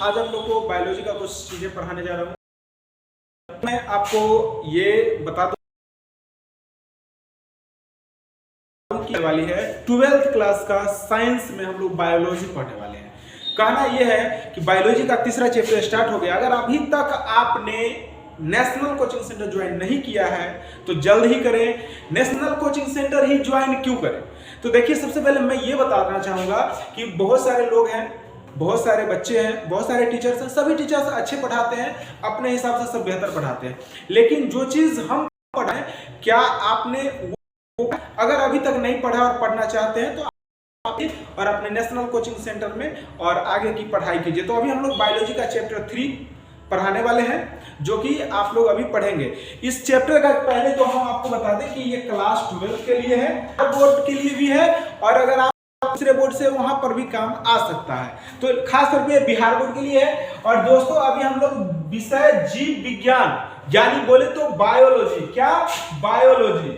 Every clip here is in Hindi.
आज हम लोग को बायोलॉजी का कुछ चीजें पढ़ाने जा रहा हूँ। मैं आपको ये बता दूं की वाली है 12th क्लास का साइंस में हम लोग बायोलॉजी पढ़ने वाले हैं। कहना यह है कि बायोलॉजी का तीसरा चैप्टर स्टार्ट हो गया। अगर अभी तक आपने नेशनल कोचिंग सेंटर ज्वाइन नहीं किया है तो जल्द ही करें। नेशनल कोचिंग सेंटर ही ज्वाइन क्यों करें? तो देखिए, सबसे पहले मैं ये बताना चाहूंगा कि बहुत सारे लोग हैं, बहुत सारे बच्चे हैं, बहुत सारे टीचर्स हैं। सभी टीचर्स अच्छे पढ़ाते हैं, अपने हिसाब से सब बेहतर पढ़ाते हैं, लेकिन जो चीज हम पढ़ाएं क्या आपने अगर अभी तक नहीं पढ़ा और पढ़ना चाहते हैं तो और अपने नेशनल कोचिंग सेंटर में और आगे की पढ़ाई कीजिए। तो अभी हम लोग बायोलॉजी का चैप्टर 3 पढ़ाने वाले हैं, जो कि आप लोग अभी पढ़ेंगे। इस चैप्टर का पहले तो हम आपको बता दें कि ये क्लास 12 के लिए है, बोर्ड के लिए भी है, और अगर आप दूसरे बोर्ड से वहां पर भी काम आ सकता है, तो खास तौर पे बिहार बोर्ड के लिए है। और दोस्तों, अभी हम लोग विषय जीव विज्ञान यानी बोले तो बायोलॉजी, क्या बायोलॉजी,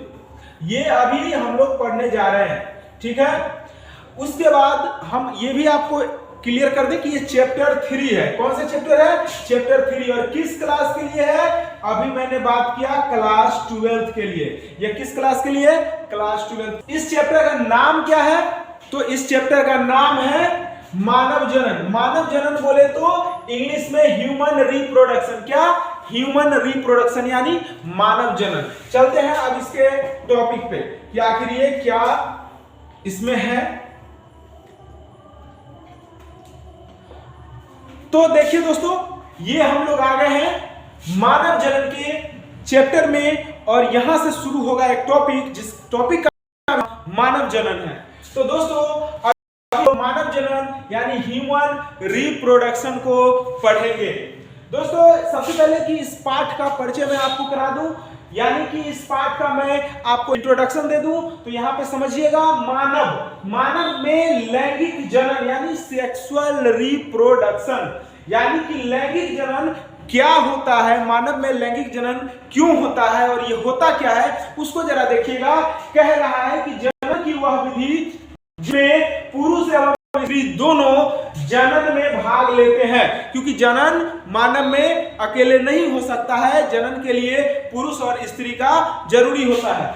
ये अभी हम लोग पढ़ने जा रहे हैं, ठीक है। उसके बाद हम ये भी आपको क्लियर कर दें कि ये चैप्टर 3 है। कौन सा चैप्टर है? चैप्टर 3। और किस क्लास के लिए है? अभी मैंने बात किया क्लास 12 के लिए। ये किस क्लास के लिए? क्लास 12। इस चैप्टर का नाम क्या है? तो इस चैप्टर का नाम है मानव जनन। मानव जनन बोले तो इंग्लिश में ह्यूमन रिप्रोडक्शन, क्या? ह्यूमन रिप्रोडक्शन यानी मानव जनन। चलते हैं अब इसके टॉपिक पे कि आखिर ये क्या इसमें है। तो देखिए दोस्तों, ये हम लोग आ गए हैं मानव जनन के चैप्टर में, और यहां से शुरू होगा एक टॉपिक, जिस टॉपिक का मानव जनन है। तो दोस्तों, मानव जनन यानी ह्यूमन रिप्रोडक्शन को पढ़ेंगे। दोस्तों, सबसे पहले कि इस पाठ का परिचय मैं आपको करा दूं, यानी कि इस पाठ का मैं आपको इंट्रोडक्शन दे दूं। तो यहां पे समझिएगा, मानव में लैंगिक जनन यानी सेक्सुअल रिप्रोडक्शन, यानी कि लैंगिक जनन क्या होता है, मानव में लैंगिक जनन क्यों होता है और ये होता क्या है, उसको जरा देखिएगा। कह रहा है कि जनन की वह विधि जिसमें पुरुष एवं स्त्री दोनों जनन में भाग लेते हैं, क्योंकि जनन मानव में अकेले नहीं हो सकता है, जनन के लिए पुरुष और स्त्री का जरूरी होता है,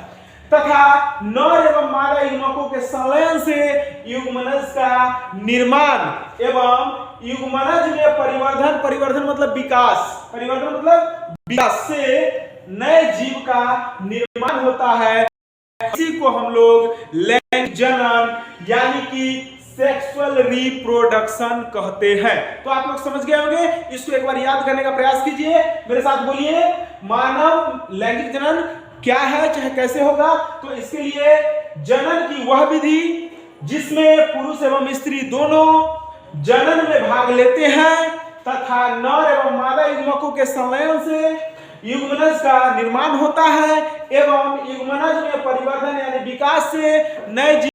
तथा नर एवं मादा युग्मकों के संलयन से युग्मनज का निर्माण एवं युग्मनज में परिवर्धन मतलब विकास, परिवर्धन मतलब विकास से नए जीव का निर्माण होता है। इसी को हम लोग लैंगिक जनन यानी कि सेक्सुअल रिप्रोडक्शन कहते हैं। तो आप लोग समझ गए होंगे। इसको एक बार याद करने का प्रयास कीजिए, मेरे साथ बोलिए, मानव लैंगिक जनन क्या है, चाहे कैसे होगा। तो इसके लिए जनन की वह विधि जिसमें पुरुष एवं स्त्री दोनों जनन में भाग लेते हैं तथा नर एवं मादा युग्मकों के संलयन से युग्मनज का निर्माण होता है एवं युग्मनज में परिवर्धन यानी विकास से नए जीव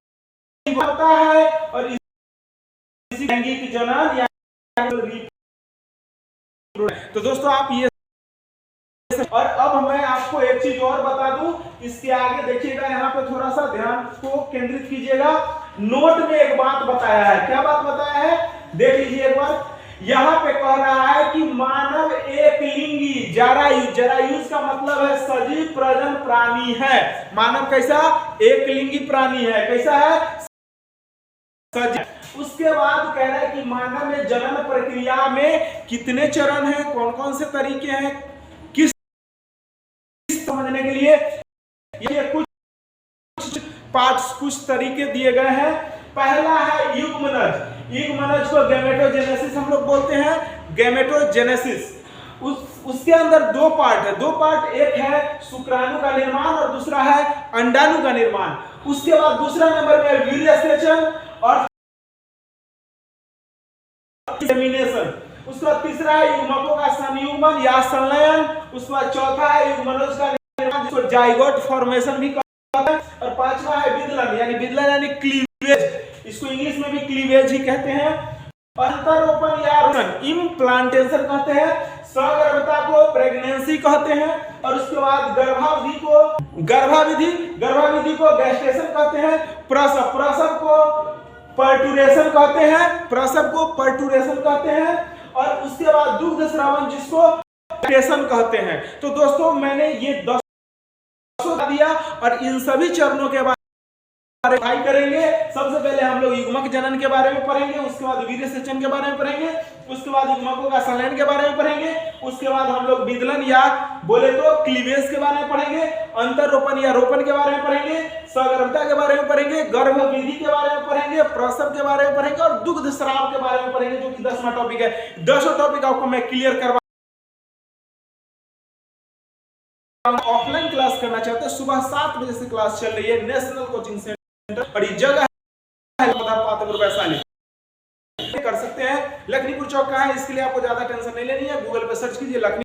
होता है, और इसी लैंगिक जनन यानी। तो दोस्तों, आप ये, और अब मैं आपको एक चीज और बता दूं, इसके आगे देखिएगा, यहाँ पे थोड़ा सा ध्यान को केंद्रित कीजिएगा। नोट में एक बात बताया है। क्या बात बताया है? देख लीजिए एक बार। यहाँ पे कह रहा है कि मानव एक लिंगी जरायुज का मतलब है सजीव प्रजनन प्राणी है। मानव कैसा? एक लिंगी प्राणी है। कैसा है? सजीव। उसके बाद कह रहा है कि मानव में जनन प्रक्रिया में कितने चरण हैं, कौन कौन से तरीके हैं, किस समझने के लिए ये कुछ तरीके दिए गए हैं। पहला है युग्मनज। युग्मनज को गैमेटोजेनेसिस हम लोग बोलते हैं, गैमेटोजेनेसिस। उसके अंदर दो पार्ट है, एक है शुक्राणु का निर्माण और दूसरा है अंडाणु का निर्माण। उसके बाद दूसरा नंबर में वीर्यसेचन और सेमिनेशन। उसके बाद तीसरा है युग्मकों का संयुग्मन या संलयन। उसके बाद चौथा है युग्मनज का निर्माण, जिसको जाइगोट फॉर्मेशन भी कहते हैं, और पांचवा है विदलन यानी क्लीवेज। इसको इंग्लिश में भी क्लीवेज ही कहते हैं। अंतरोपण या इम्प्लांटेशन कहते हैं। सगर्भता को प्रेगनेंसी कहते हैं, और उसके बाद गर्भाविधि को गैस्ट्रेशन कहते हैं। प्रसव को पर्टुरेशन कहते हैं, और उसके बाद दुग्ध श्रावण जिसको लैक्टेशन कहते हैं। तो दोस्तों मैंने ये 10 दिया और इन सभी चरणों के बारे में करेंगे। सबसे पहले हम लोग युग्मक जनन के बारे में पढ़ेंगे, उसके बाद वीर्य सेचन के बारे में पढ़ेंगे, उसके बाद युग्मकों का संलयन के बारे में पढ़ेंगे, उसके बाद हम लोग विदलन या बोले तो क्लीवेज के बारे में पढ़ेंगे, अंतर रोपण या रोपण के बारे में पढ़ेंगे, सगर्भता के बारे में पढ़ेंगे, गर्भ विधि के बारे में पढ़ेंगे, प्रसव के बारे में पढ़ेंगे और दुग्ध स्राव के बारे में पढ़ेंगे, जो कि 10वां टॉपिक है। 10 टॉपिक आपको मैं क्लियर करवा। ऑफलाइन क्लास करना चाहते हैं, सुबह 7 बजे से क्लास चल रही है नेशनल कोचिंग सेंटर, और ये जगह है वैशाली। कर सकते हैं। लखनीपुर चौक कहाँ है, इसके लिए आपको ज्यादा टेंशन नहीं लेनी है, गूगल पे सर्च कीजिए लखनी